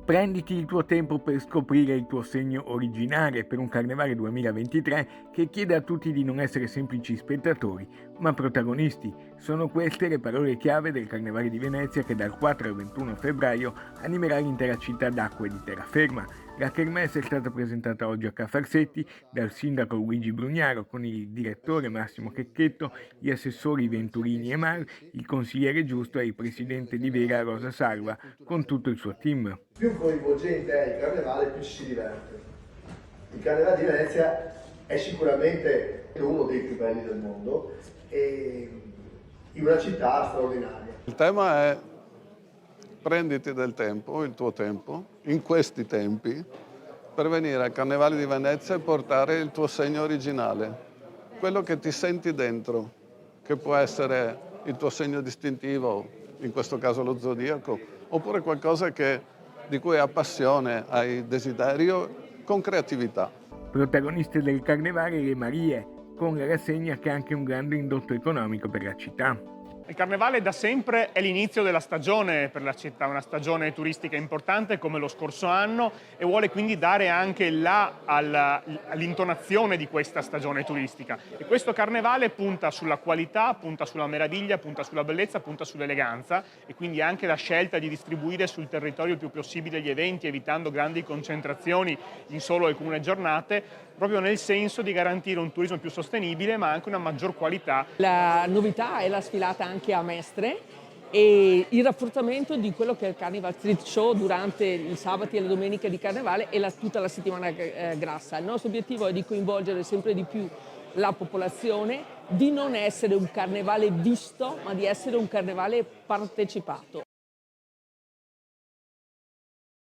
Prenditi il tuo tempo per scoprire il tuo segno originale per un Carnevale 2023 che chiede a tutti di non essere semplici spettatori, ma protagonisti. Sono queste le parole chiave del Carnevale di Venezia che dal 4 al 21 febbraio animerà l'intera città d'acqua e di terraferma. La kermesse è stata presentata oggi a Ca' Farsetti dal sindaco Luigi Brugnaro con il direttore Massimo Checchetto, gli assessori Venturini e Mar, il consigliere Giusto e il presidente di Vera Rosa Salva con tutto il suo team. Più coinvolgente è il carnevale, più ci si diverte. Il carnevale di Venezia è sicuramente uno dei più belli del mondo e in una città straordinaria. Il tema è prenditi del tempo, il tuo tempo, in questi tempi, per venire al Carnevale di Venezia e portare il tuo segno originale, quello che ti senti dentro, che può essere il tuo segno distintivo, in questo caso lo zodiaco, oppure qualcosa di cui hai passione, hai desiderio, con creatività. Protagoniste del Carnevale le Marie, con la rassegna che è anche un grande indotto economico per la città. Il Carnevale da sempre è l'inizio della stagione per la città, una stagione turistica importante come lo scorso anno e vuole quindi dare anche all'intonazione di questa stagione turistica. E questo Carnevale punta sulla qualità, punta sulla meraviglia, punta sulla bellezza, punta sull'eleganza e quindi anche la scelta di distribuire sul territorio il più possibile gli eventi, evitando grandi concentrazioni in solo alcune giornate, proprio nel senso di garantire un turismo più sostenibile ma anche una maggior qualità. La novità è la sfilata anche a Mestre e il rafforzamento di quello che è il Carnival Street Show durante i sabati e le domeniche di Carnevale e tutta la settimana grassa. Il nostro obiettivo è di coinvolgere sempre di più la popolazione, di non essere un carnevale visto ma di essere un carnevale partecipato.